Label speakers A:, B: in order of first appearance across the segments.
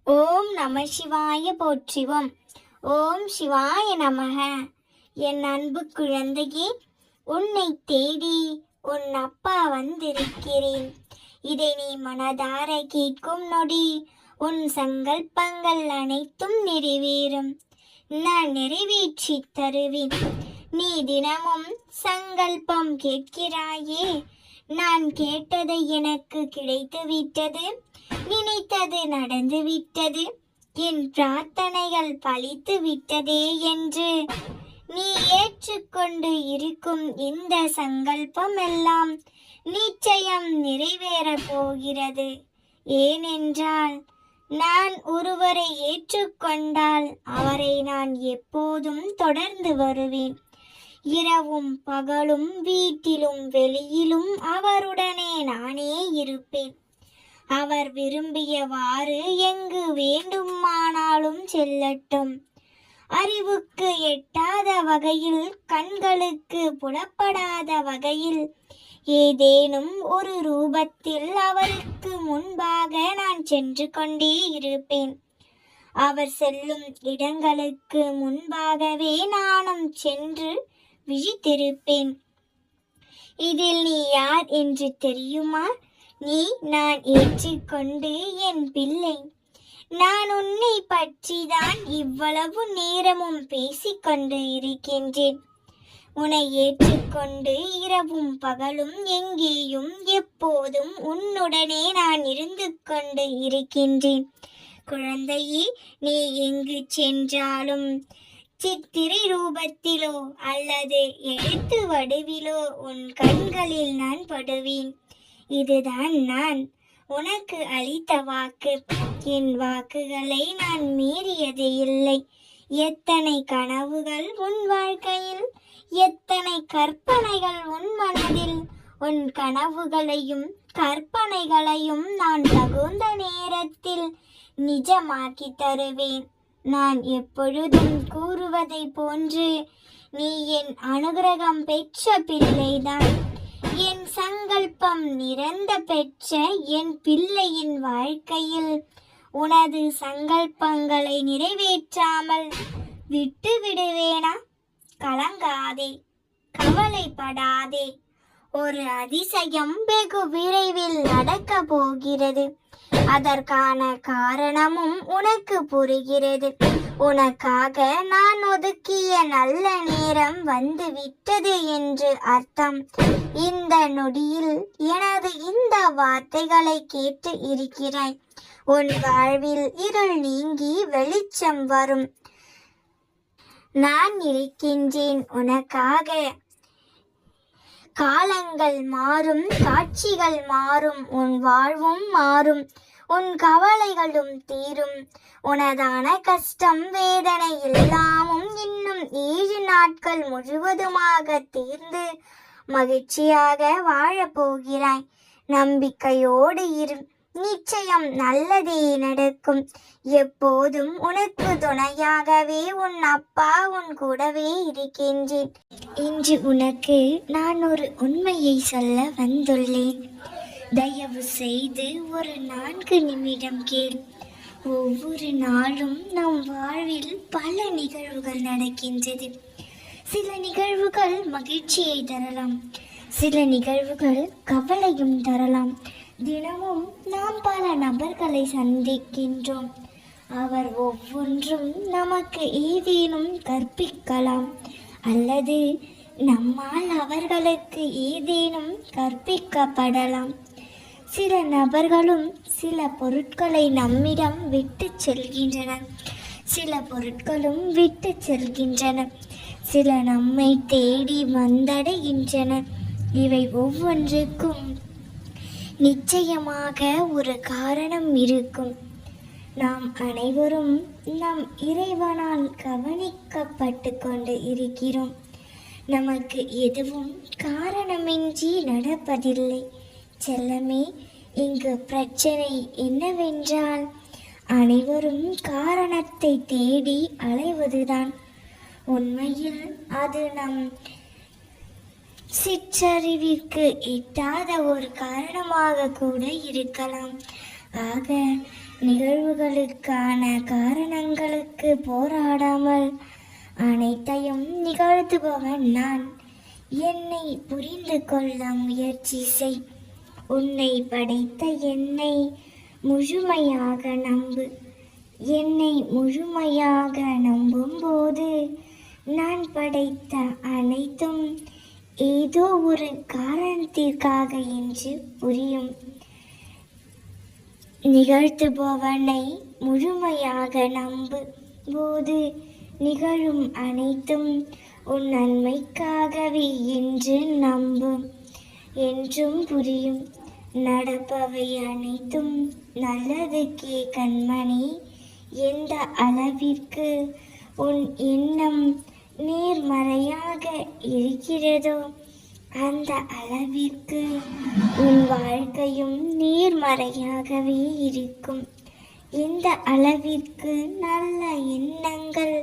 A: ஓம் நம சிவாய போற்றிவோம். ஓம் சிவாய நமக. என் அன்பு குழந்தையே, உன்னை தேடி உன் அப்பா வந்திருக்கிறேன். இதை நீ மனதார கேட்கும் நொடி உன் சங்கல்பங்கள் அனைத்தும் நிறைவேறும். நான் நிறைவேற்றி தருவேன். நீ தினமும் சங்கல்பம் கேட்கிறாயே, நான் கேட்டதை எனக்கு கிடைத்து விட்டது, நினைத்தது நடந்து விட்டது, என் பிரார்த்தனைகள் பலித்து விட்டதே என்று நீ ஏற்றுக்கொண்டு இருக்கும் இந்த சங்கல்பம் எல்லாம் நிச்சயம் நிறைவேறப் போகிறது. ஏனென்றால் நான் ஒருவரை ஏற்றுக்கொண்டால் அவரை நான் எப்போதும் தொடர்ந்து வருவேன். இரவும் பகலும் வீட்டிலும் வெளியிலும் அவருடனே நானே இருப்பேன். அவர் விரும்பியவாறு எங்கு வேண்டுமானாலும் செல்லட்டும். அறிவுக்கு எட்டாத வகையில், கண்களுக்கு புலப்படாத வகையில் ஏதேனும் ஒரு ரூபத்தில் அவருக்கு முன்பாக நான் சென்று கொண்டே இருப்பேன். அவர் செல்லும் இடங்களுக்கு முன்பாகவே நானும் சென்று விழித்திருப்பேன். இதில் நீ யார் என்று தெரியுமா? நீ நான் ஏற்றுக்கொண்டு என் பிள்ளை. நான் உன்னை பற்றிதான் இவ்வளவு நேரமும் பேசிக்கொண்டு இருக்கின்றேன். உன்னை ஏற்றுக்கொண்டு இரவும் பகலும் எங்கேயும் எப்போதும் உன்னுடனே நான் இருந்து கொண்டு இருக்கின்றேன். குழந்தையே, நீ எங்கு சென்றாலும் சித்திரை ரூபத்திலோ அல்லது எழுத்து வடிவிலோ உன் கண்களில் நான் படுவேன். இதுதான் நான் உனக்கு அளித்த வாக்கு. என் வாக்குகளை நான் மீறியது இல்லை. எத்தனை கனவுகள் உன் வாழ்க்கையில், எத்தனை கற்பனைகள் உன் மனதில். உன் கனவுகளையும் கற்பனைகளையும் நான் தகுந்த நேரத்தில் நிஜமாக்கி தருவேன். நான் எப்பொழுதும் கூறுவதை போன்று நீ என் அனுகிரகம் பெற்ற பிள்ளைதான். என் சங்கல்பம் நிறந்த பெற்ற என் பிள்ளையின் வாழ்க்கையில் உனது சங்கல்பங்களை நிறைவேற்றாமல் விட்டு விடுவேனா? கலங்காதே, கவலைப்படாதே. ஒரு அதிசயம் வெகு விரைவில் நடக்க போகிறது. அதற்கான காரணமும் உனக்கு புரிகிறது. உனக்காக நான் ஒதுக்கிய நல்ல நேரம் வந்து விட்டது என்று அர்த்தம். இந்த நொடியில் எனது இந்த வார்த்தைகளை கேட்டு இருக்கிறாய். உன் வாழ்வில் இருள் நீங்கி வெளிச்சம் வரும். நான் இருக்கின்றேன் உனக்காக. காலங்கள் மாறும், காட்சிகள் மாறும், உன் வாழ்வும் மாறும், உன் கவலைகளும் தீரும். உனதான கஷ்டம் வேதனை எல்லாமும் இன்னும் 7 நாட்கள் முழுவதுமாக தீர்ந்து மகிழ்ச்சியாக வாழப்போகிறாய். நம்பிக்கையோடு இரு. நிச்சயம் நல்லதே நடக்கும். எப்போதும் உனக்கு துணையாகவே உன் அப்பா உன் கூடவே இருக்கின்றேன். இன்று உனக்கு நான் ஒரு உண்மையை சொல்ல வந்துள்ளேன். தயவு செய்து ஒரு 4 நிமிடம் கேள். ஒவ்வொரு நாளும் நம் வாழ்வில் பல நிகழ்வுகள் நடக்கின்றது. சில நிகழ்வுகள் மகிழ்ச்சியை தரலாம், சில நிகழ்வுகள் கவலையும் தரலாம். தினமும் நாம் பல நபர்களை சந்திக்கின்றோம். அவர் ஒவ்வொன்றும் நமக்கு ஏதேனும் கற்பிக்கலாம், அல்லது நம்மால் அவர்களுக்கு ஏதேனும் கற்பிக்கப்படலாம். சில நபர்களும் சில பொருட்களை நம்மிடம் விட்டு செல்கின்றன, சில பொருட்களும் விட்டு செல்கின்றன. சில நம்மை தேடி வந்தடைகின்றன. இவை ஒவ்வொன்றுக்கும் நிச்சயமாக ஒரு காரணம் இருக்கும். நாம் அனைவரும் நம் இறைவனால் கவனிக்கப்பட்டு கொண்டு இருக்கிறோம். நமக்கு எதுவும் காரணமின்றி நடப்பதில்லை. செல்லமே, இங்கு பிரச்சனை என்னவென்றால் அனைவரும் காரணத்தை தேடி அலைவதுதான். உண்மையில் அது நம் சிற்றறிவிற்கு எட்டாத ஒரு காரணமாக கூட இருக்கலாம். ஆக நிகழ்வுகளுக்கான காரணங்களுக்கு போராடாமல் அனைத்தையும் நிகழ்த்துபவன் நான். என்னை புரிந்து கொள்ள முயற்சி செய். உன்னை படைத்த என்னை முழுமையாக நம்பு. என்னை முழுமையாக நம்பும்போது நான் படைத்த அனைத்தும் ஏதோ ஒரு காரணத்திற்காக என்று புரியும். நிகழ்த்துபவனை முழுமையாக நம்பு போது நிகழும் அனைத்தும் உன் நன்மைக்காகவே என்று நம்பும் என்றும் புரியும். நடப்பவை அனைத்தும் நல்லதுக்கே கண்மணி. எந்த அளவிற்கு உன் எண்ணம் நேர்மறையாக இருக்கிறதோ அந்த அளவிற்கு உன் வாழ்க்கையும் நேர்மறையாகவே இருக்கும். எந்த அளவிற்கு நல்ல எண்ணங்கள்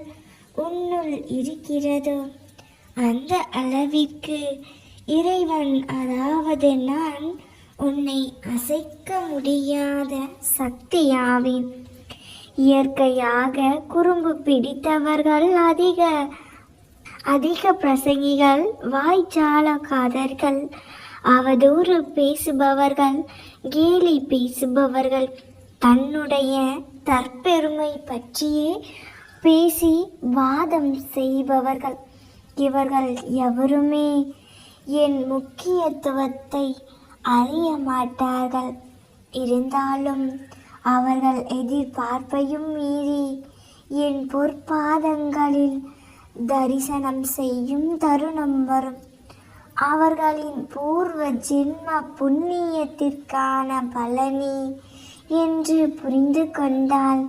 A: உன்னுள் இருக்கிறதோ அந்த அளவிற்கு இறைவன், அதாவது நான், உன்னை அசைக்க முடியாத சக்தியாவேன். இயற்கையாக குறும்பு பிடித்தவர்கள், அதிக பிரசங்கிகள், வாய்ச்சாலக்காரர்கள், அவதூறு பேசுபவர்கள், கேலி பேசுபவர்கள், தன்னுடைய தற்பெருமை பற்றியே பேசி வாதம் செய்பவர்கள், இவர்கள் எவருமே என் முக்கியத்துவத்தை அறிய மாட்டார்கள். இருந்தாலும் அவர்கள் எதிர்பார்ப்பையும் மீறி என் பொற்பாதங்களில் தரிசனம் செய்யும் தருணம் வரும். அவர்களின் பூர்வ ஜென்ம புண்ணியத்திற்கான பலனி என்று புரிந்து கொண்டால்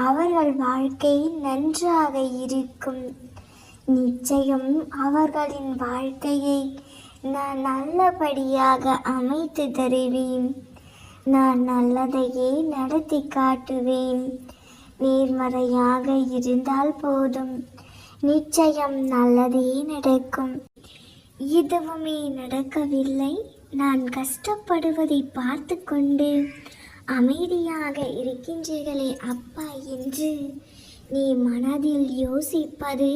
A: அவர்கள் வாழ்க்கை நன்றாக இருக்கும். நிச்சயம் அவர்களின் வாழ்க்கையை நான் நல்லபடியாக அமைத்து தருவேன். நான் நல்லதையே நடத்தி காட்டுவேன். நேர்மறையாக இருந்தால் போதும், நிச்சயம் நல்லதே நடக்கும். எதுவுமே நடக்கவில்லை. நான் கஷ்டப்படுவதை பார்த்து கொண்டு அமைதியாக இருக்கின்றீர்களே அப்பா என்று நீ மனதில் யோசிப்பது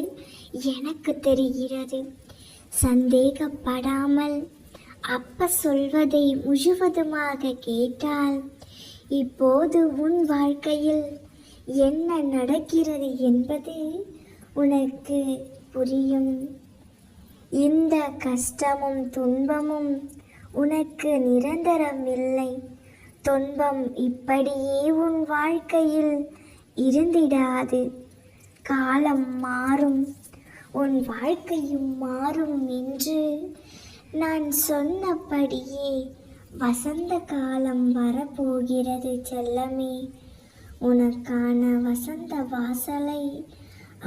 A: எனக்கு தெரிகிறது. சந்தேகப்படாமல் அப்பா சொல்வதை முழுவதுமாக கேட்டால் இப்போது உன் வாழ்க்கையில் என்ன நடக்கிறது என்பது உனக்கு புரியும். இந்த கஷ்டமும் துன்பமும் உனக்கு நிரந்தரம் இல்லை. துன்பம் இப்படியே உன் வாழ்க்கையில் இருந்திடாது. காலம் மாறும், உன் வாழ்க்கையும் மாறும் என்று நான் சொன்னபடியே வசந்த காலம் வரப்போகிறது செல்லமே. உனக்கான வசந்த வாசலை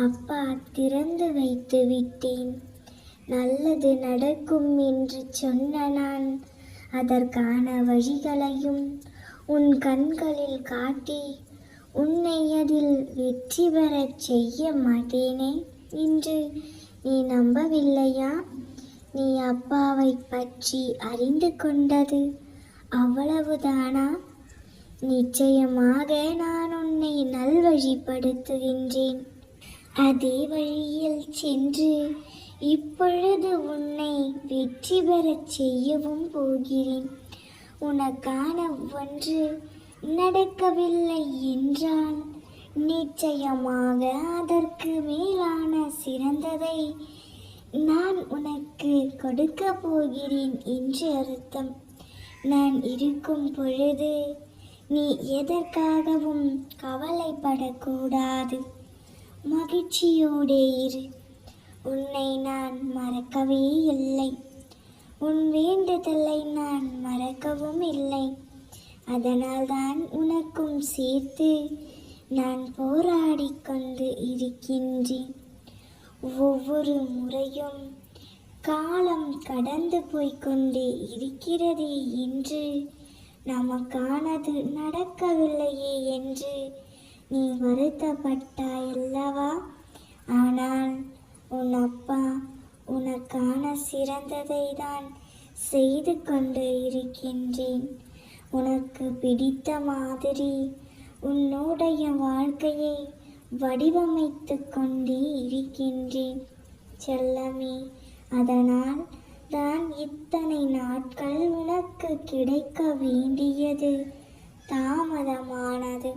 A: அப்பா திறந்து வைத்து விட்டேன். நல்லது நடக்கும் என்று சொன்ன நான் அதற்கான வழிகளையும் உன் கண்களில் காட்டி உன்னை அதில் வெற்றி பெறச் செய்ய மாட்டேனே என்று நீ நம்பவில்லையா? நீ அப்பாவை பற்றி அறிந்து கொண்டது அவ்வளவுதானா? நிச்சயமாக நான் உன்னை நல்வழிப்படுத்துகின்றேன். அதே வழியில் சென்று இப்பொழுது உன்னை வெற்றி பெறச் செய்யவும் போகிறேன். உனக்கான ஒன்று நடக்கவில்லை என்றால் நிச்சயமாக அதற்கு மேலான சிறந்ததை நான் உனக்கு கொடுக்க போகிறேன் என்று அர்த்தம். நான் இருக்கும் பொழுது நீ எதற்காகவும் கவலைப்படக்கூடாது. மகிழ்ச்சியோடே இரு. உன்னை நான் மறக்கவே இல்லை. உன் வேண்டுதலை நான் மறக்கவும் இல்லை. அதனால்தான் உனக்கும் சேர்த்து நான் போராடி கொண்டு இருக்கின்றேன். ஒவ்வொரு முறையும் காலம் கடந்து போய்கொண்டே இருக்கிறதே என்று நமக்கானது நடக்கவில்லையே என்று நீ வருத்தப்பட்டாயல்லவா? ஆனால் உன் அப்பா உனக்கான சிறந்ததை தான் செய்து கொண்டு இருக்கின்றேன். உனக்கு பிடித்த மாதிரி உன்னுடைய வாழ்க்கையை வடிவமைத்து கொண்டே இருக்கின்றேன் செல்லமே. அதனால் தான் இத்தனை நாட்கள் உனக்கு கிடைக்க வேண்டியது தாமதமானது.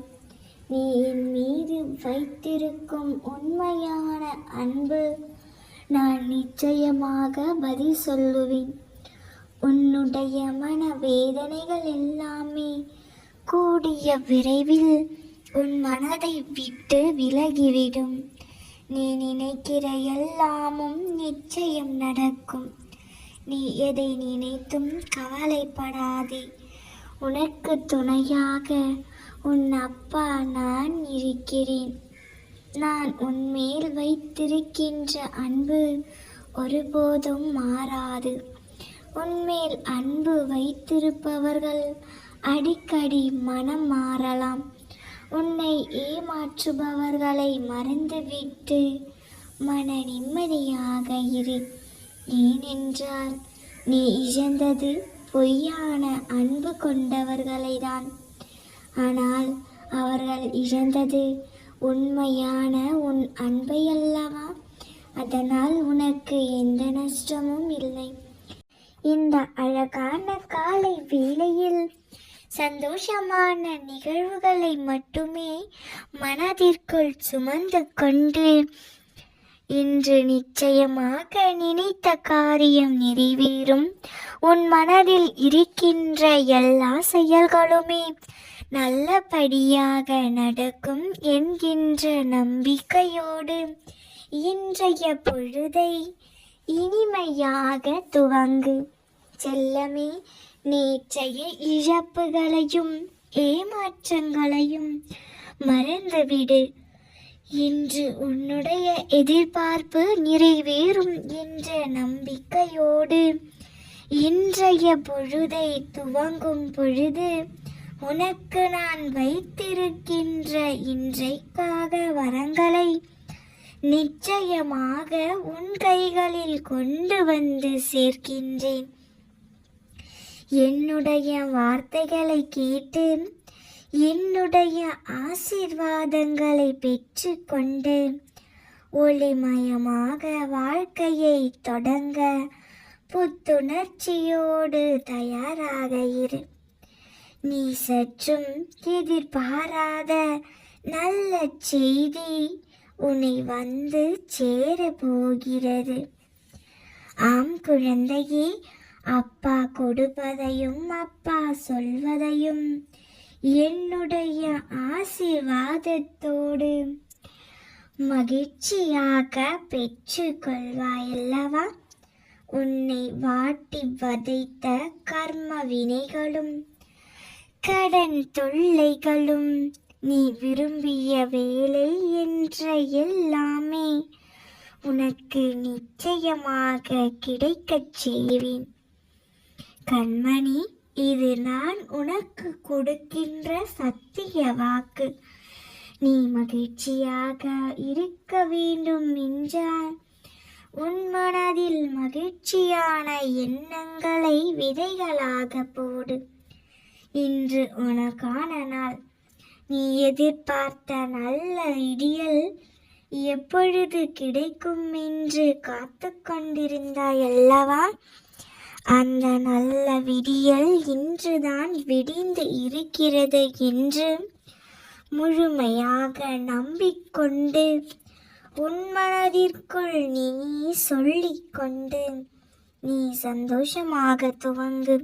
A: நீ என் மீது வைத்திருக்கும் உண்மையான அன்பு நான் நிச்சயமாக பதில் சொல்லுவேன். உன்னுடைய மன வேதனைகள் எல்லாமே கூடிய விரைவில் உன் மனதை விட்டு விலகிவிடும். நீ நினைக்கிற எல்லாமும் நிச்சயம் நடக்கும். நீ எதை நினைத்தும் கவலைப்படாதே. உனக்கு துணையாக உன் அப்பா நான் இருக்கிறேன். நான் உன்மேல் வைத்திருக்கின்ற அன்பு ஒருபோதும் மாறாது. உன்மேல் அன்பு வைத்திருப்பவர்கள் அடிக்கடி மனம் மாறலாம். உன்னை ஏமாற்றுபவர்களை மறந்துவிட்டு மன நிம்மதியாக இரு. ஏனென்றால் நீ இழந்தது பொய்யான அன்பு கொண்டவர்களை தான். ஆனால் அவர்கள் இழந்தது உண்மையான உன் அன்பை அல்லவா? அதனால் உனக்கு எந்த நஷ்டமும் இல்லை. இந்த அழகான காலை வேளையில் சந்தோஷமான நிகழ்வுகளை மட்டுமே மனதிற்குள் சுமந்து கொண்டு இன்று நிச்சயமாக நினைத்த காரியம் நிறைவேறும். உன் மனதில் இருக்கின்ற எல்லா செயல்களுமே நல்லபடியாக நடக்கும் என்கின்ற நம்பிக்கையோடு இன்றைய பொழுதை இனிமையாக துவங்கு செல்லமே. நேற்றைய இழப்புகளையும் ஏமாற்றங்களையும் மறந்துவிடு. இன்று உன்னுடைய எதிர்பார்ப்பு நிறைவேறும் என்ற நம்பிக்கையோடு இன்றைய பொழுதை துவங்கும் பொழுது உனக்கு நான் வைத்திருக்கின்ற இன்றைக்காக வரங்களை நிச்சயமாக உன் கைகளில் கொண்டு வந்து சேர்க்கின்றேன். என்னுடைய வார்த்தைகளை கேட்டு என்னுடைய ஆசீர்வாதங்களை பெற்றுக்கொண்டு ஒளிமயமாக வாழ்க்கையை தொடங்க புத்துணர்ச்சியோடு தயாராக இரு. நீ சற்றும் எதிர்பாராத நல்ல செய்தி உன்னை வந்து சேர போகிறது. ஆம் குழந்தையே, அப்பா கொடுப்பதையும் அப்பா சொல்வதையும் என்னுடைய ஆசீர்வாதத்தோடு மகிழ்ச்சியாக பெற்றுக்கொள்வாயல்லவா? உன்னை வாட்டி வதைத்த கர்ம வினைகளும் கடன் தொல்லைகளும் நீ விரும்பிய வேலை என்ற எல்லாமே உனக்கு நிச்சயமாக கிடைக்கச் செய்வேன். கண்மணி, இது நான் உனக்கு கொடுக்கின்ற சத்திய வாக்கு. நீ மகிழ்ச்சியாக இருக்க வேண்டும் என்றால் உன் மனதில் மகிழ்ச்சியான எண்ணங்களை விதைகளாக போடு. இன்று உனக்கான நாள். நீ எதிர்பார்த்த நல்ல இடியல் எப்பொழுது கிடைக்கும் என்று காத்து கொண்டிருந்தாய் அல்லவா? அந்த நல்ல விடியல் இன்றுதான் விடிந்து இருக்கிறது என்று முழுமையாக நம்பிக்கொண்டு உன் மனதிற்குள் நீ சொல்லிக்கொண்டு நீ சந்தோஷமாக துவங்கு.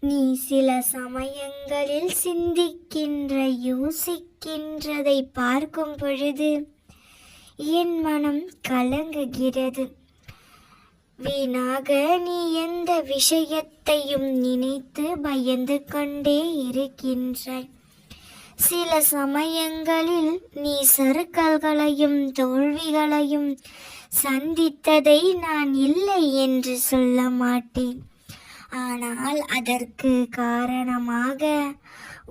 A: நீ சில சமயங்களில் சிந்திக்கின்ற யோசிக்கின்றதை பார்க்கும் பொழுது என் மனம் கலங்குகிறது. வீணாக நீ எந்த விஷயத்தையும் நினைத்து பயந்து கொண்டே இருக்கின்றாய். சில சமயங்களில் நீ சறுக்கல்களையும் தோல்விகளையும் சந்தித்ததை நான் இல்லை என்று சொல்ல மாட்டேன். ஆனால் அதற்கு காரணமாக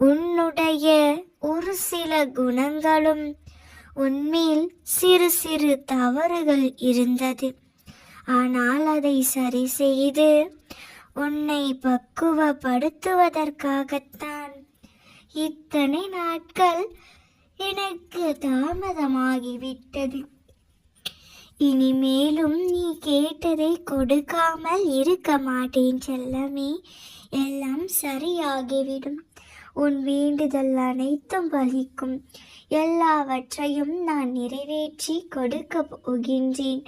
A: உன்னுடைய ஒரு சில குணங்களும் உன்மேல் சிறு சிறு தவறுகள் இருந்தது. ஆனால் அதை சரி செய்து உன்னை பக்குவப்படுத்துவதற்காகத்தான் இத்தனை நாட்கள் எனக்கு தாமதமாகிவிட்டது. இனிமேலும் நீ கேட்டதை கொடுக்காமல் இருக்க மாட்டேன் செல்லமே. எல்லாம் சரியாகிவிடும். உன் வேண்டுதல் அனைத்தும் பலிக்கும். எல்லாவற்றையும் நான் நிறைவேற்றி கொடுக்க போகின்றேன்.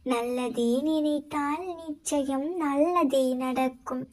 A: நல்லதே நினைத்தால் நிச்சயம் நல்லதே நடக்கும்.